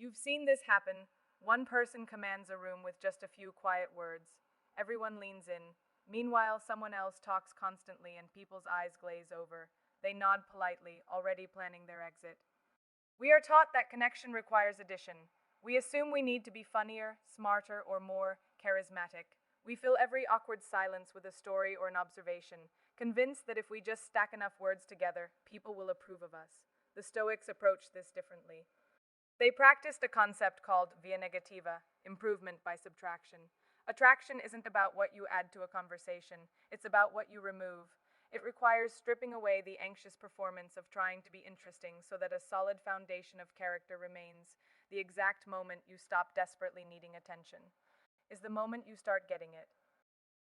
You've seen this happen. One person commands a room with just a few quiet words. Everyone leans in. Meanwhile, someone else talks constantly and people's eyes glaze over. They nod politely, already planning their exit. We are taught that connection requires addition. We assume we need to be funnier, smarter, or more charismatic. We fill every awkward silence with a story or an observation, convinced that if we just stack enough words together, people will approve of us. The Stoics approached this differently. They practiced a concept called Via Negativa, improvement by subtraction. Attraction isn't about what you add to a conversation, it's about what you remove. It requires stripping away the anxious performance of trying to be interesting so that a solid foundation of character remains. The exact moment you stop desperately needing attention is the moment you start getting it.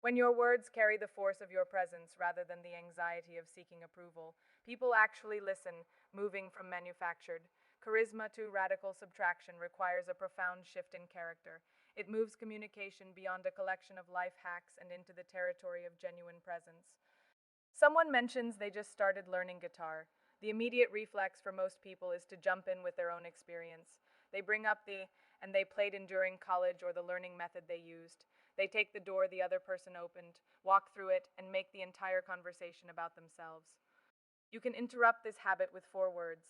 When your words carry the force of your presence rather than the anxiety of seeking approval, people actually listen, moving from manufactured charisma to radical subtraction requires a profound shift in character. It moves communication beyond a collection of life hacks and into the territory of genuine presence. Someone mentions they just started learning guitar. The immediate reflex for most people is to jump in with their own experience. They bring up and they played in during college or the learning method they used. They take the door the other person opened, walk through it, and make the entire conversation about themselves. You can interrupt this habit with 4 words.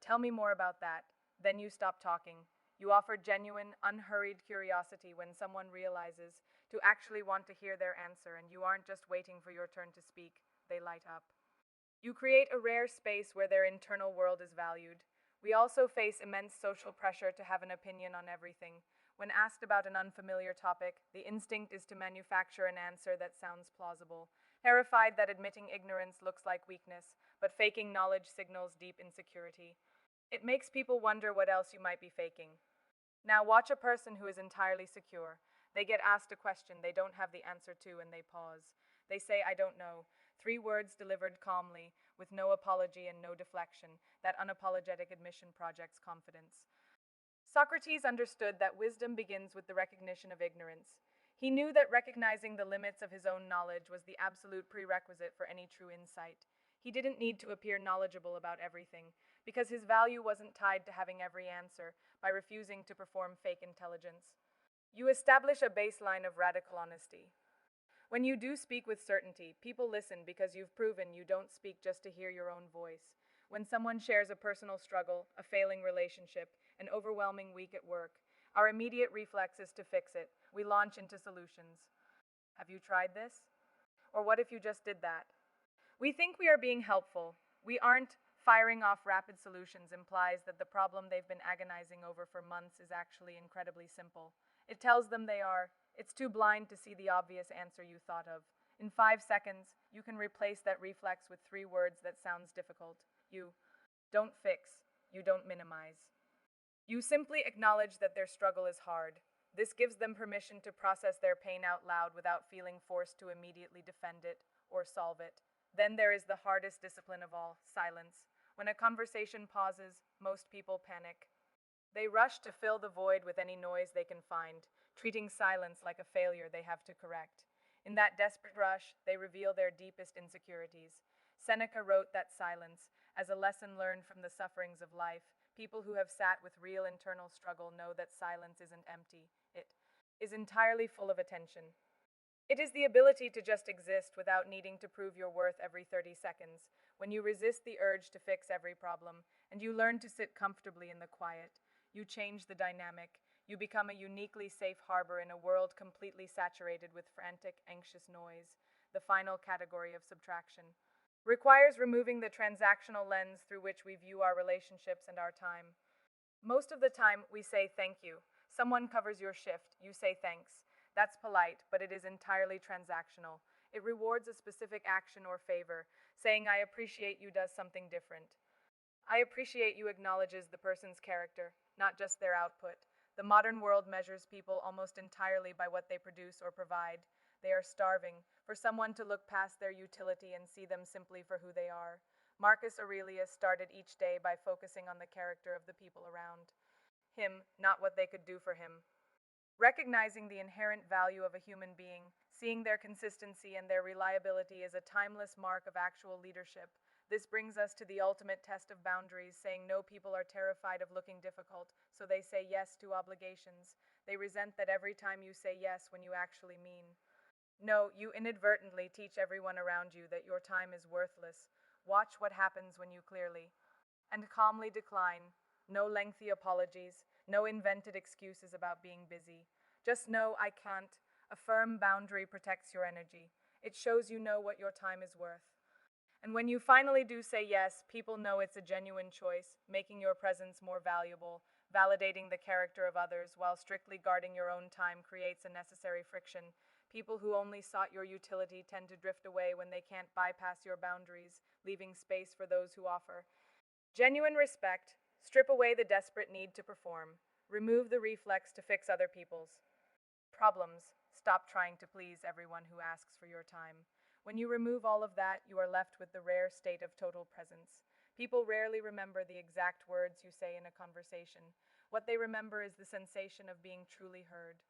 Tell me more about that. Then you stop talking. You offer genuine, unhurried curiosity when someone realizes to actually want to hear their answer, and you aren't just waiting for your turn to speak. They light up. You create a rare space where their internal world is valued. We also face immense social pressure to have an opinion on everything. When asked about an unfamiliar topic, the instinct is to manufacture an answer that sounds plausible, terrified that admitting ignorance looks like weakness, but faking knowledge signals deep insecurity. It makes people wonder what else you might be faking. Now watch a person who is entirely secure. They get asked a question they don't have the answer to and they pause. They say, "I don't know." 3 words delivered calmly, with no apology and no deflection. That unapologetic admission projects confidence. Socrates understood that wisdom begins with the recognition of ignorance. He knew that recognizing the limits of his own knowledge was the absolute prerequisite for any true insight. He didn't need to appear knowledgeable about everything, because his value wasn't tied to having every answer by refusing to perform fake intelligence. You establish a baseline of radical honesty. When you do speak with certainty, people listen because you've proven you don't speak just to hear your own voice. When someone shares a personal struggle, a failing relationship, an overwhelming week at work, our immediate reflex is to fix it. We launch into solutions. Have you tried this? Or what if you just did that? We think we are being helpful. We aren't. Firing off rapid solutions implies that the problem they've been agonizing over for months is actually incredibly simple. It tells them it's too blind to see the obvious answer you thought of. In 5 seconds, you can replace that reflex with 3 words that sounds difficult. You don't fix, you don't minimize. You simply acknowledge that their struggle is hard. This gives them permission to process their pain out loud without feeling forced to immediately defend it or solve it. Then there is the hardest discipline of all, silence. When a conversation pauses, most people panic. They rush to fill the void with any noise they can find, treating silence like a failure they have to correct. In that desperate rush, they reveal their deepest insecurities. Seneca wrote that silence, as a lesson learned from the sufferings of life, people who have sat with real internal struggle know that silence isn't empty. It is entirely full of attention. It is the ability to just exist without needing to prove your worth every 30 seconds. When you resist the urge to fix every problem, and you learn to sit comfortably in the quiet, you change the dynamic. You become a uniquely safe harbor in a world completely saturated with frantic, anxious noise. The final category of subtraction requires removing the transactional lens through which we view our relationships and our time. Most of the time, we say thank you. Someone covers your shift, you say thanks. That's polite, but it is entirely transactional. It rewards a specific action or favor. Saying "I appreciate you" does something different. "I appreciate you" acknowledges the person's character, not just their output. The modern world measures people almost entirely by what they produce or provide. They are starving for someone to look past their utility and see them simply for who they are. Marcus Aurelius started each day by focusing on the character of the people around him, not what they could do for him. Recognizing the inherent value of a human being, seeing their consistency and their reliability is a timeless mark of actual leadership. This brings us to the ultimate test of boundaries, saying no. People are terrified of looking difficult, so they say yes to obligations. They resent that every time you say yes when you actually mean no. You inadvertently teach everyone around you that your time is worthless. Watch what happens when you clearly and calmly decline. No lengthy apologies, no invented excuses about being busy. Just know I can't. A firm boundary protects your energy. It shows you know what your time is worth. And when you finally do say yes, people know it's a genuine choice, making your presence more valuable. Validating the character of others while strictly guarding your own time creates a necessary friction. People who only sought your utility tend to drift away when they can't bypass your boundaries, leaving space for those who offer genuine respect. Strip away the desperate need to perform. Remove the reflex to fix other people's problems. Stop trying to please everyone who asks for your time. When you remove all of that, you are left with the rare state of total presence. People rarely remember the exact words you say in a conversation. What they remember is the sensation of being truly heard.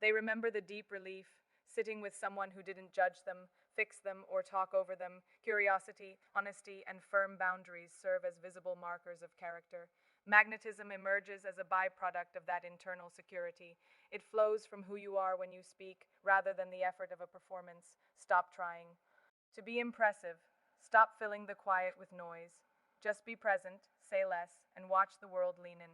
They remember the deep relief, sitting with someone who didn't judge them, fix them, or talk over them. Curiosity, honesty, and firm boundaries serve as visible markers of character. Magnetism emerges as a byproduct of that internal security. It flows from who you are when you speak, rather than the effort of a performance. Stop trying to be impressive. Stop filling the quiet with noise. Just be present, say less, and watch the world lean in.